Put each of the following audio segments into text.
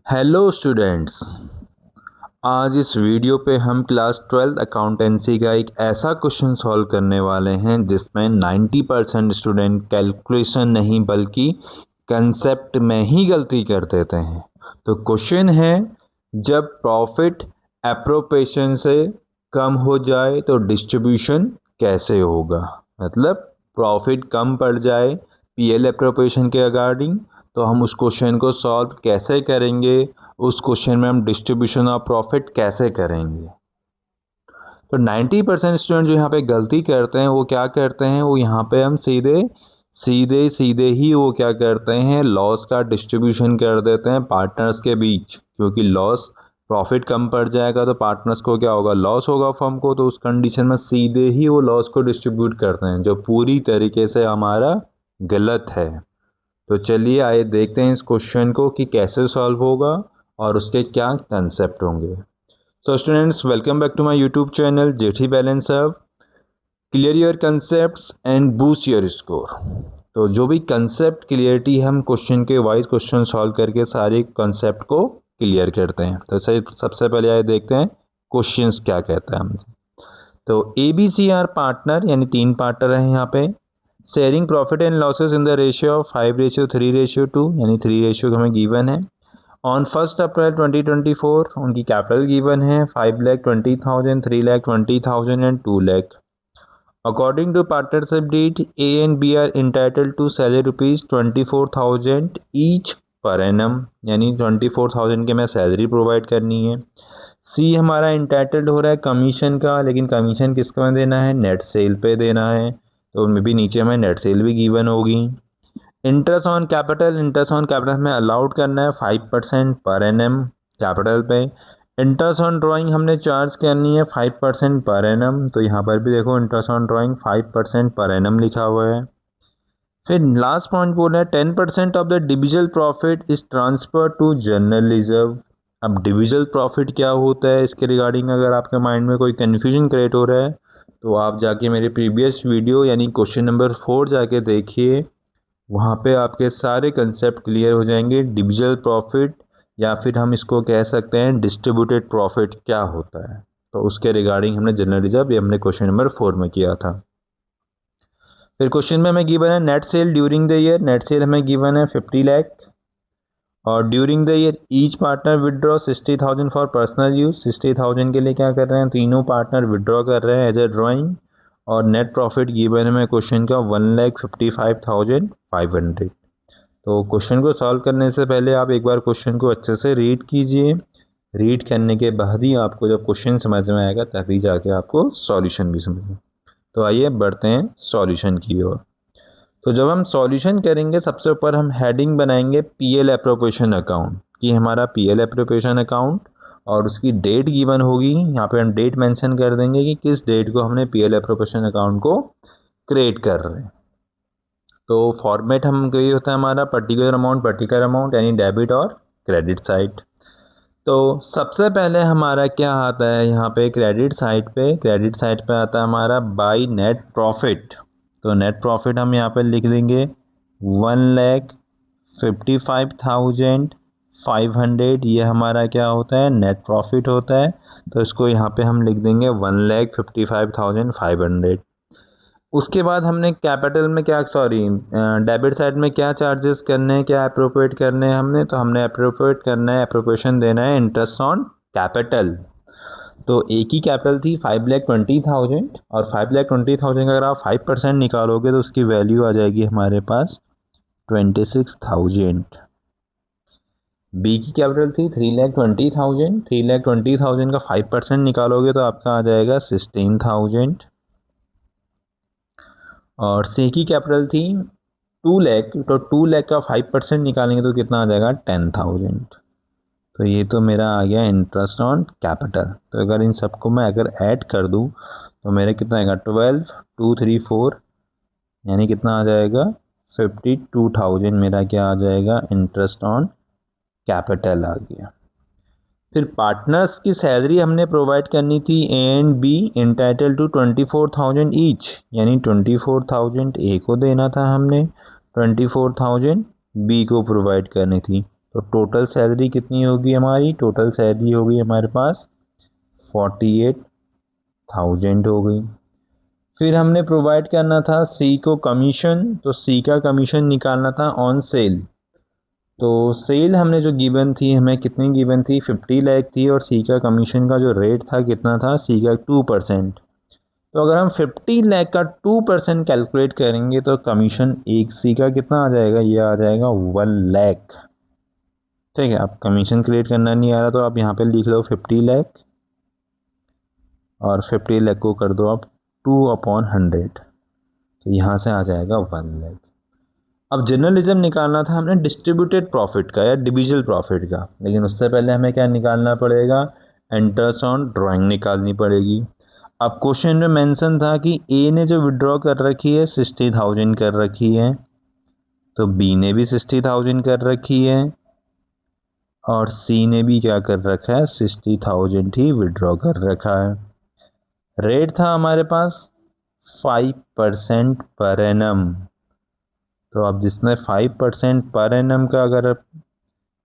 Hello students, आज इस video पे हम क्लास 12 अकाउंटेंसी का एक ऐसा क्वेश्चन सॉल्व करने वाले हैं जिसमें 90% स्टूडेंट कैलकुलेशन नहीं बल्कि कंसेप्ट में ही गलती कर देते हैं। तो क्वेश्चन है, जब प्रॉफिट एप्रोप्रिएशन से कम हो जाए तो डिस्ट्रीब्यूशन कैसे होगा। मतलब प्रॉफिट कम पड़ जाए पीएल एप्रोप्रिएशन के अकॉर्डिंग, तो हम उस क्वेश्चन को सॉल्व कैसे करेंगे, उस क्वेश्चन में हम डिस्ट्रीब्यूशन ऑफ प्रॉफिट कैसे करेंगे। तो 90% स्टूडेंट जो यहाँ पे गलती करते हैं वो क्या करते हैं, वो यहाँ पे हम सीधे ही वो क्या करते हैं, लॉस का डिस्ट्रीब्यूशन कर देते हैं पार्टनर्स के बीच। क्योंकि लॉस प्रॉफिट कम पड़ जाएगा तो पार्टनर्स को क्या होगा, लॉस होगा फर्म को। तो उस कंडीशन में सीधे ही वो लॉस को डिस्ट्रीब्यूट करते हैं, जो पूरी तरीके से हमारा गलत है। तो चलिए आइए देखते हैं इस क्वेश्चन को कि कैसे सॉल्व होगा और उसके क्या कंसेप्ट होंगे। So students, welcome back to my YouTube channel जेठी balance serve. Clear your concepts and boost your score. तो जो भी कंसेप्ट क्लियरिटी हम क्वेश्चन के वाइज क्वेश्चन सॉल्व करके सारे कंसेप्ट को क्लियर करते हैं। तो सबसे पहले आइए देखते हैं क्वेश्चंस क्या कहता है हमसे। तो ABC आर पार्टनर, यानी 3 पार्टनर हैं यहाँ पे। Sharing profit and losses in the ratio of 5:3:2, यानी 3 रेशियो हमें गिवन है। ऑन 1 अप्रैल 2024 उनकी कैपिटल गिवन है 5,20,000, 3,20,000 एंड 2 lakh. According to partnership deed, A and B are entitled to salary ₹24,000 each per annum, यानी 24,000 के मैं सैलरी प्रोवाइड करनी है। C हमारा इंटाइटल्ड हो रहा है कमीशन का, लेकिन कमीशन किसको में देना है, नेट सेल पे देना है। तो उनमें भी नीचे में नेट सेल भी गिवन होगी। इंटरेस्ट ऑन कैपिटल हमें अलाउड करना है 5% पर एनम कैपिटल पे। इंटरेस्ट ऑन ड्राइंग हमने चार्ज करनी है 5% पर एनम। तो यहाँ पर भी देखो interest on drawing 5% per annum लिखा हुआ है। फिर लास्ट पॉइंट बोला है 10% of the divisible profit is transfer to general reserve. अब डिविजल प्रॉफिट क्या होता है, इसके रिगार्डिंग अगर आपके माइंड में कोई कन्फ्यूजन क्रिएट हो रहा है तो आप जाके मेरे प्रीवियस वीडियो यानी क्वेश्चन नंबर 4 जाके देखिए, वहाँ पे आपके सारे कंसेप्ट क्लियर हो जाएंगे। डिविजल प्रॉफिट या फिर हम इसको कह सकते हैं डिस्ट्रीब्यूटेड प्रॉफिट क्या होता है, तो उसके रिगार्डिंग हमने जनरल रिजर्व ये हमने क्वेश्चन नंबर 4 में किया था। फिर क्वेश्चन में हमें गिवन है net cell during the year. Net cell हमें गिवन है 50 लाख, और during the year each partner withdraw 60,000 for personal use. 60,000 के लिए क्या कर रहे हैं, तीनों पार्टनर विदड्रॉ कर रहे हैं एज ए ड्राइंग। और नेट प्रॉफिट गिवन है हमें क्वेश्चन का 1,55,500। तो क्वेश्चन को सॉल्व करने से पहले आप एक बार क्वेश्चन को अच्छे से रीड कीजिए। रीड करने के बाद ही आपको जब क्वेश्चन समझ में आएगा तभी जाके आपको सॉल्यूशन भी समझ में। तो आइए बढ़ते हैं सॉल्यूशन की ओर। तो जब हम सॉल्यूशन करेंगे सबसे ऊपर हम हेडिंग बनाएंगे पीएल एप्रोप्रिएशन अकाउंट, कि हमारा पीएल एप्रोप्रिएशन अकाउंट, और उसकी डेट गिवन होगी। यहाँ पे हम डेट मेंशन कर देंगे कि किस डेट को हमने पीएल एप्रोप्रिएशन अकाउंट को क्रिएट कर रहे हैं। तो फॉर्मेट हम ये होता है हमारा पर्टिकुलर अमाउंट, यानी डेबिट और क्रेडिट साइड। तो सबसे पहले हमारा क्या आता है यहाँ पे क्रेडिट साइड पे आता है हमारा बाई नेट प्रॉफिट। तो नेट प्रॉफिट हम यहाँ पे लिख देंगे 1,55,500। ये हमारा क्या होता है, नेट प्रॉफिट होता है। तो इसको यहाँ पे हम लिख देंगे 1,55,500। उसके बाद हमने कैपिटल में डेबिट साइड में क्या चार्जेस करने हैं, क्या अप्रोप्रिएट करने हैं हमने, तो हमने अप्रोप्रिएट करना है, अप्रोप्रिएशन देना है इंटरेस्ट ऑन कैपिटल। तो एक ही कैपिटल थी 5,20,000, और 5,20,000 का अगर आप 5% निकालोगे तो उसकी वैल्यू आ जाएगी हमारे पास 26,000। बी की कैपिटल थी 3,20,000, 3,20,000 का 5% निकालोगे तो आपका आ जाएगा 16,000। और सी की कैपिटल थी 2 लाख, तो 2 लाख का 5% निकालेंगे तो कितना आ जाएगा 10,000। तो ये तो मेरा आ गया इंटरेस्ट ऑन कैपिटल। तो अगर इन सबको मैं अगर ऐड कर दूं तो मेरा कितना आएगा 12,234, यानी कितना आ जाएगा 52,000 मेरा क्या आ जाएगा इंटरेस्ट ऑन कैपिटल आ गया। फिर पार्टनर्स की सैलरी हमने प्रोवाइड करनी थी A and B entitle to 24,000 each, यानी 24,000 ए को देना था हमने, 24,000 बी को प्रोवाइड करनी थी। तो टोटल सैलरी कितनी होगी हमारी, टोटल सैलरी होगी हमारे पास 48,000 हो गई। फिर हमने प्रोवाइड करना था सी को कमीशन, तो सी का कमीशन निकालना था ऑन सेल। तो सेल हमने जो गिवन थी, हमें कितनी गिवन थी, 50 लाख थी, और सी का कमीशन का जो रेट था कितना था, सी का 2%। तो अगर हम 50 लाख का 2% कैलकुलेट करेंगे तो कमीशन एक सी का कितना आ जाएगा, ये आ जाएगा 1 लाख। ठीक है, आप कमीशन क्रिएट करना नहीं आ रहा तो आप यहाँ पे लिख लो 50 लाख, और 50 लाख को कर दो आप 2/100, तो यहाँ से आ जाएगा 1 लाख। अब जर्नलिज्म निकालना था हमने डिस्ट्रीब्यूटेड प्रॉफिट का या डिविजल प्रॉफिट का, लेकिन उससे पहले हमें क्या निकालना पड़ेगा, इंटरेस्ट ऑन ड्राइंग निकालनी पड़ेगी। अब क्वेश्चन में मेंशन था कि ए ने जो विड्रॉ कर रखी है 60,000 कर रखी है, तो बी ने भी 60,000 कर रखी है, और सी ने भी क्या कर रखा है, 60,000 ही विड्रॉ कर रखा है। रेट था हमारे पास 5% पर एनम। तो अब जिसने 5% पर एनम का अगर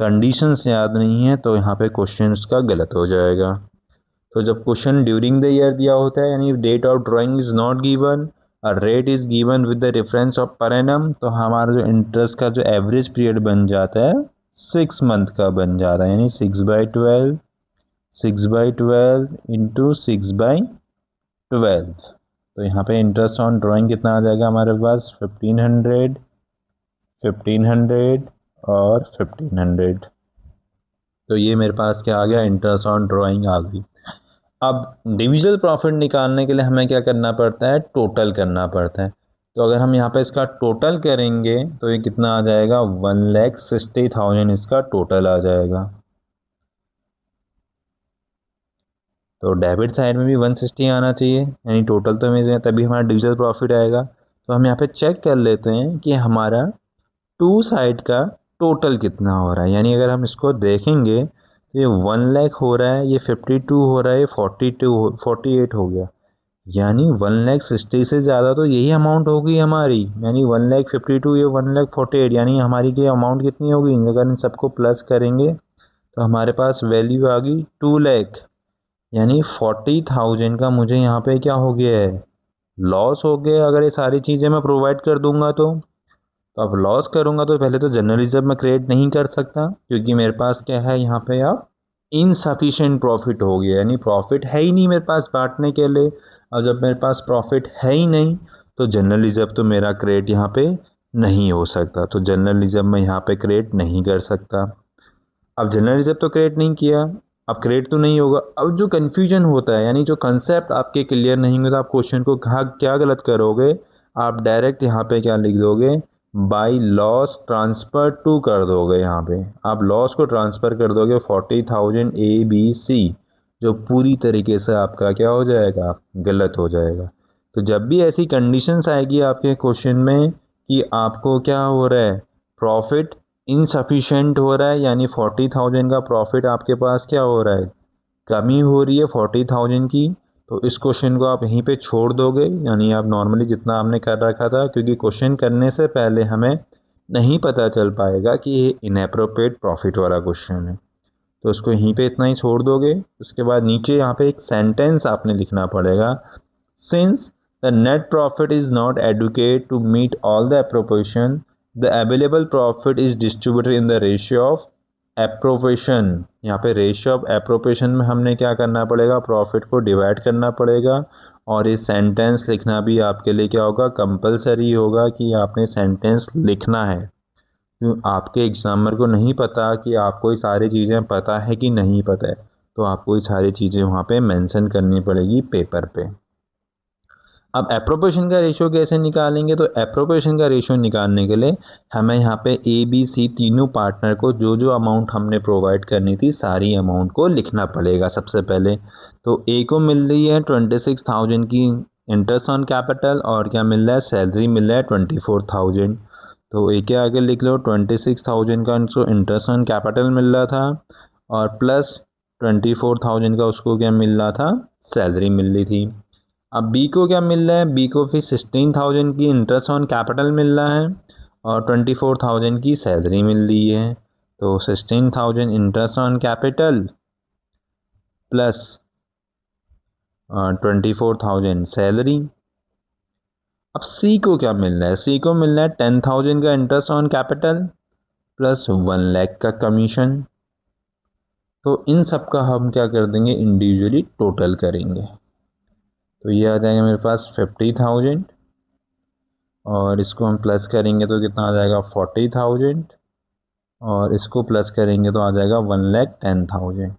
कंडीशंस याद नहीं है तो यहाँ पे क्वेश्चन का गलत हो जाएगा। तो जब क्वेश्चन ड्यूरिंग द ईयर दिया होता है, यानी date of drawing is not given और rate is given with the reference of per annum, तो हमारा जो इंटरेस्ट का जो एवरेज पीरियड बन जाता है 6 मंथ का बन जा रहा है, यानी 6/12 इंटू 6/12। तो यहाँ पे इंटरेस्ट ऑन ड्राइंग कितना आ जाएगा हमारे पास, 1500 और 1500। तो ये मेरे पास क्या आ गया, इंटरेस्ट ऑन ड्राइंग आ गई। अब डिविजल प्रॉफिट निकालने के लिए हमें क्या करना पड़ता है, टोटल करना पड़ता है। तो अगर हम यहाँ पे इसका टोटल करेंगे तो ये कितना आ जाएगा, 1,60,000 इसका टोटल आ जाएगा। तो डेबिट साइड में भी 160 आना चाहिए, यानी टोटल तो हमें, तभी हमारा डिविजल प्रॉफिट आएगा। तो हम यहाँ पे चेक कर लेते हैं कि हमारा टू साइड का टोटल कितना हो रहा है। यानी अगर हम इसको देखेंगे तो ये 1 लाख हो रहा है, ये 52 हो रहा है, ये 48 हो गया, यानी 1,60,000 से ज़्यादा तो यही अमाउंट होगी हमारी, यानी 1,52, ये 1,48, यानी हमारी ये अमाउंट कितनी होगी, अगर इन सबको प्लस करेंगे तो हमारे पास वैल्यू आ गई 2 लाख, यानी 40,000 का मुझे यहाँ पे क्या हो गया है, लॉस हो गया। अगर ये सारी चीज़ें मैं प्रोवाइड कर दूंगा तो अब लॉस करूंगा तो पहले तो जनरल रिजर्व में क्रिएट नहीं कर सकता, क्योंकि मेरे पास क्या है यहाँ पे अब इनसफिशिएंट प्रॉफिट हो गया, यानी प्रॉफिट है ही नहीं मेरे पास बांटने के लिए। अब जब मेरे पास प्रॉफिट है ही नहीं तो जनरल रिजर्व तो मेरा क्रिएट यहाँ पे नहीं हो सकता, तो जनरल रिजर्व मैं यहाँ पे क्रिएट नहीं कर सकता। अब जनरल रिजर्व तो क्रिएट नहीं किया, अब क्रिएट तो नहीं होगा। अब जो कन्फ्यूजन होता है, यानी जो कंसेप्ट आपके क्लियर नहीं होता, आप क्वेश्चन को क्या गलत करोगे, आप डायरेक्ट यहाँ पे क्या लिख दोगे, बाई लॉस ट्रांसफ़र टू कर दोगे। यहाँ पे आप लॉस को ट्रांसफ़र कर दोगे 40,000 ABC, जो पूरी तरीके से आपका क्या हो जाएगा, गलत हो जाएगा। तो जब भी ऐसी कंडीशंस आएगी आपके क्वेश्चन में कि आपको क्या हो रहा है, प्रॉफिट इनसफिशेंट हो रहा है, यानी 40,000 का प्रॉफिट आपके पास क्या हो रहा है, कमी हो रही है 40,000 की, तो इस क्वेश्चन को आप यहीं पे छोड़ दोगे, यानी आप नॉर्मली जितना आपने कर रखा था, क्योंकि क्वेश्चन करने से पहले हमें नहीं पता चल पाएगा कि ये इनएप्रोप्रिएट प्रॉफिट वाला क्वेश्चन है, तो उसको यहीं पे इतना ही छोड़ दोगे। उसके बाद नीचे यहाँ पे एक सेंटेंस आपने लिखना पड़ेगा, since the net profit is not adequate to meet all the appropriation, the available profit is distributed in the ratio of appropriation. यहाँ पे रेशियो ऑफ एप्रोप्रिएशन में हमने क्या करना पड़ेगा, प्रॉफिट को डिवाइड करना पड़ेगा। और ये सेंटेंस लिखना भी आपके लिए क्या होगा, कंपलसरी होगा कि आपने सेंटेंस लिखना है। क्यों, आपके एग्जामर को नहीं पता कि आपको ये सारी चीज़ें पता है कि नहीं पता है, तो आपको ये सारी चीज़ें वहाँ पे मेंशन करनी पड़ेगी पेपर पे। अब एप्रोप्रिएशन का रेशियो कैसे निकालेंगे, तो एप्रोप्रिएशन का रेशियो निकालने के लिए हमें यहाँ पे ABC तीनों पार्टनर को जो जो अमाउंट हमने प्रोवाइड करनी थी सारी अमाउंट को लिखना पड़ेगा सबसे पहले। तो ए को मिल रही है 26,000 की इंटरेस्ट ऑन कैपिटल, और क्या मिल रहा है, सैलरी मिल रहा है 24,000। तो ए के आगे लिख लो 26,000 का उसको इंटरेस्ट ऑन कैपिटल मिल रहा था, और प्लस 24,000 का उसको क्या मिल रहा था, सैलरी मिल रही थी। अब बी को क्या मिल रहा है, बी को फिर 16,000 की इंटरेस्ट ऑन कैपिटल मिल रहा है और 24,000 की सैलरी मिल रही है। तो 16,000 interest on capital plus 24,000 salary. अब सी को क्या मिल रहा है? सी को मिल रहा है 10,000 का interest on capital plus 1 lakh का कमीशन। तो इन सब का हम क्या कर देंगे, इंडिविजुअली टोटल करेंगे। तो ये आ जाएगा मेरे पास 50,000 और इसको हम प्लस करेंगे तो कितना आ जाएगा 40,000 और इसको प्लस करेंगे तो आ जाएगा 1,10,000।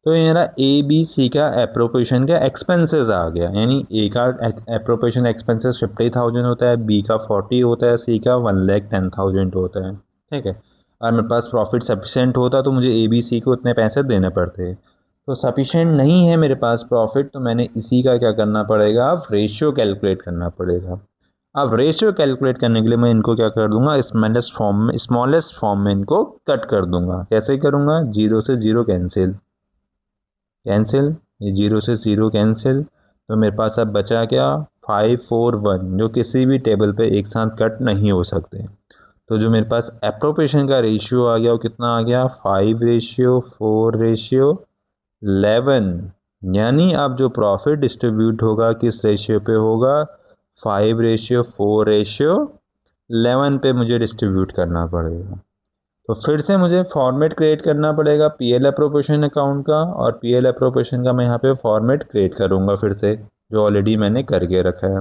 तो ये मेरा ए बी सी का एप्रोप्रिएशन का एक्सपेंसेस आ गया, यानी ए का एप्रोप्रिएशन एक्सपेंसेस 50,000 होता है, बी का 40 होता है, सी का 1,10,000 होता है। ठीक है, और मेरे पास प्रॉफिट सफिशेंट होता तो मुझे ए बी सी को उतने पैसे देने पड़ते। तो सफिशेंट नहीं है मेरे पास प्रॉफिट, तो मैंने इसी का क्या करना पड़ेगा, अब रेशियो कैलकुलेट करना पड़ेगा। अब रेशियो कैलकुलेट करने के लिए मैं इनको क्या कर दूंगा, स्मॉलेस्ट फॉर्म में इनको कट कर दूंगा। कैसे करूँगा, 0 से 0 कैंसिल, ये 0 से 0 कैंसिल। तो मेरे पास अब बचा क्या, 5 4 1, जो किसी भी टेबल पे एक साथ कट नहीं हो सकते। तो जो मेरे पास एप्रोप्रिएशन का रेशियो आ गया वो कितना आ गया, 5:4:11। यानी अब जो प्रॉफिट डिस्ट्रीब्यूट होगा किस रेशियो पे होगा, 5:4:11 पे मुझे डिस्ट्रीब्यूट करना पड़ेगा। तो फिर से मुझे फॉर्मेट क्रिएट करना पड़ेगा पीएल एप्रोप्रिएशन अकाउंट का, और पीएल एप्रोप्रिएशन का मैं यहाँ पे फॉर्मेट क्रिएट करूँगा फिर से, जो ऑलरेडी मैंने करके रखा है।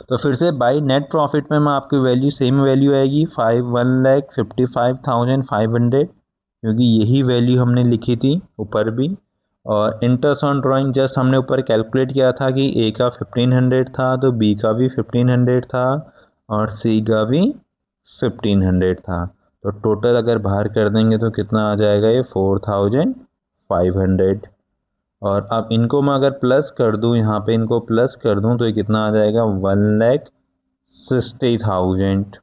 तो फिर से बाई नेट प्रॉफिट में मैं आपकी वैल्यू सेम वैल्यू आएगी 1,55,500, क्योंकि यही वैल्यू हमने लिखी थी ऊपर भी। और इंटरेस्ट ऑन ड्राइंग जस्ट हमने ऊपर कैलकुलेट किया था कि ए का 1,500 था तो बी का भी 1,500 था और सी का भी 1,500 था। तो टोटल अगर बाहर कर देंगे तो कितना आ जाएगा, ये 4,500। और अब इनको मैं अगर प्लस कर दूं, यहाँ पे इनको प्लस कर दूं तो ये कितना आ जाएगा, 1,60,000।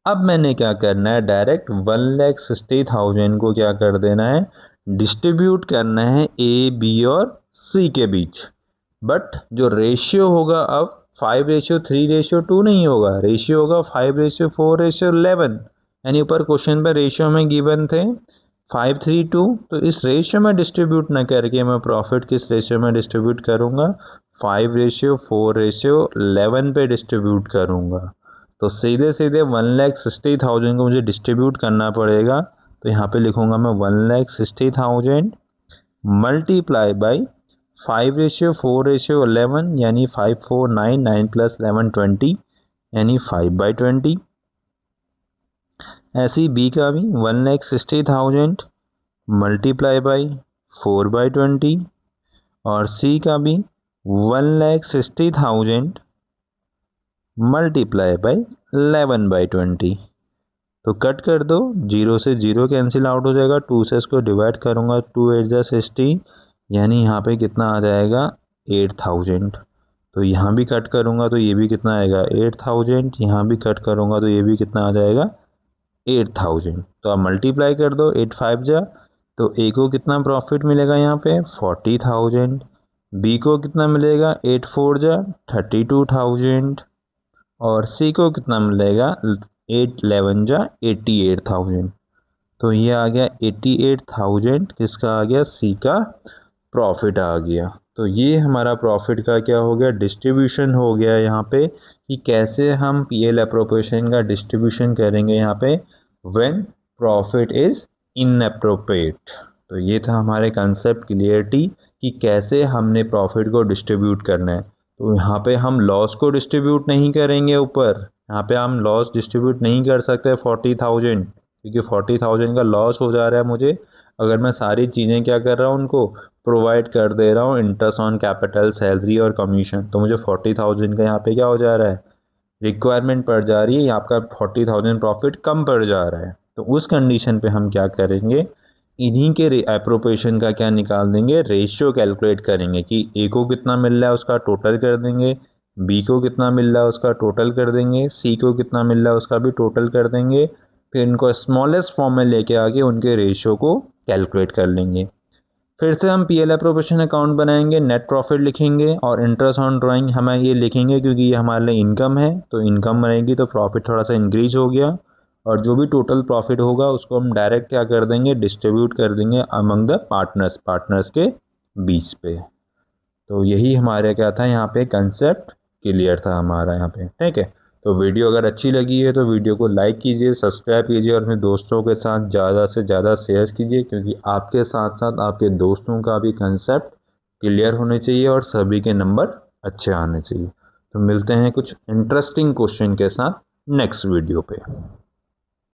अब मैंने क्या करना है, डायरेक्ट 1,60,000 को क्या कर देना है, डिस्ट्रीब्यूट करना है ए बी और सी के बीच। बट जो रेशियो होगा अब 5:3:2 नहीं होगा, रेशियो होगा 5:4:11। यानी ऊपर क्वेश्चन पर रेशियो में गिवन थे 5:3:2, तो इस रेशियो में डिस्ट्रीब्यूट ना करके मैं प्रॉफिट किस रेशियो में डिस्ट्रीब्यूट करूँगा, 5:4:11 पे डिस्ट्रीब्यूट करूँगा। तो सीधे सीधे 1,60,000 को मुझे डिस्ट्रीब्यूट करना पड़ेगा। तो यहाँ पे लिखूँगा मैं 1,60,000 मल्टीप्लाई बाई 5:4:11, यानी 5 4 9 9 + 11 20, यानी 5/20। ऐसे ही बी का भी 1,60,000 मल्टीप्लाई बाई 4/20 और सी का भी 1,60,000 मल्टीप्लाई बाई 11/20। तो कट कर दो, 0 से 0 कैंसिल आउट हो जाएगा, 2 से इसको डिवाइड करूँगा, 2 8 जा 60, यानी यहाँ पे कितना आ जाएगा 8,000। तो यहाँ भी कट करूँगा तो ये भी कितना आएगा 8,000, यहाँ भी कट करूँगा तो ये भी कितना आ जाएगा 8,000। तो आप मल्टीप्लाई कर दो, 8 5 जा, तो ए को कितना प्रॉफिट मिलेगा यहाँ पे 40,000, बी को कितना मिलेगा 8 4 जा 32,000 और सी को कितना मिलेगा 8 11 जा 88,000। तो ये आ गया 88,000, किसका आ गया, सी का प्रॉफिट आ गया। तो ये हमारा प्रॉफिट का क्या हो गया, डिस्ट्रीब्यूशन हो गया यहाँ पे, कि कैसे हम पीएल एप्रोप्रिएशन का डिस्ट्रीब्यूशन करेंगे यहाँ पे व्हेन प्रॉफिट इज़ इनएप्रोप्रिएट। तो ये था हमारे कंसेप्ट क्लियरिटी कि कैसे हमने प्रॉफिट को डिस्ट्रीब्यूट करना है। तो यहाँ पे हम लॉस को डिस्ट्रीब्यूट नहीं करेंगे ऊपर, यहाँ पे हम लॉस डिस्ट्रीब्यूट नहीं कर सकते 40,000, क्योंकि 40,000 का लॉस हो जा रहा है मुझे अगर मैं सारी चीज़ें क्या कर रहा हूँ उनको प्रोवाइड कर दे रहा हूँ, इंटरेस्ट ऑन कैपिटल, सैलरी और कमीशन। तो मुझे 40,000 का यहाँ पे क्या हो जा रहा है, रिक्वायरमेंट पड़ जा रही है, आपका 40,000 प्रॉफिट कम पड़ जा रहा है। तो उस कंडीशन पे हम क्या करेंगे, इन्हीं के एप्रोप्रिएशन का क्या निकाल देंगे, रेशियो कैलकुलेट करेंगे कि ए को कितना मिल रहा है उसका टोटल कर देंगे, बी को कितना मिल रहा है उसका टोटल कर देंगे, सी को कितना मिल रहा है उसका भी टोटल कर देंगे। फिर इनको स्मॉलेस्ट फॉर्म में लेके आके उनके रेशियो को कैलकुलेट कर लेंगे। फिर से हम पीएल एप्रोप्रिएशन अकाउंट बनाएंगे, नेट प्रॉफिट लिखेंगे और इंटरेस्ट ऑन ड्राइंग हमें ये लिखेंगे क्योंकि ये हमारे लिए इनकम है, तो इनकम रहेगी तो प्रॉफिट थोड़ा सा इंक्रीज हो गया। और जो भी टोटल प्रॉफिट होगा उसको हम डायरेक्ट क्या कर देंगे, डिस्ट्रीब्यूट कर देंगे अमंग द पार्टनर्स के बीच पे। तो यही हमारे क्या था यहाँ पे, कंसेप्ट क्लियर था हमारा यहाँ पे, ठीक है। तो वीडियो अगर अच्छी लगी है तो वीडियो को लाइक कीजिए, सब्सक्राइब कीजिए और अपने दोस्तों के साथ ज़्यादा से ज़्यादा शेयर कीजिए, क्योंकि आपके साथ साथ आपके दोस्तों का भी कंसेप्ट क्लियर होने चाहिए और सभी के नंबर अच्छे आने चाहिए। तो मिलते हैं कुछ इंटरेस्टिंग क्वेश्चन के साथ नेक्स्ट वीडियो पे।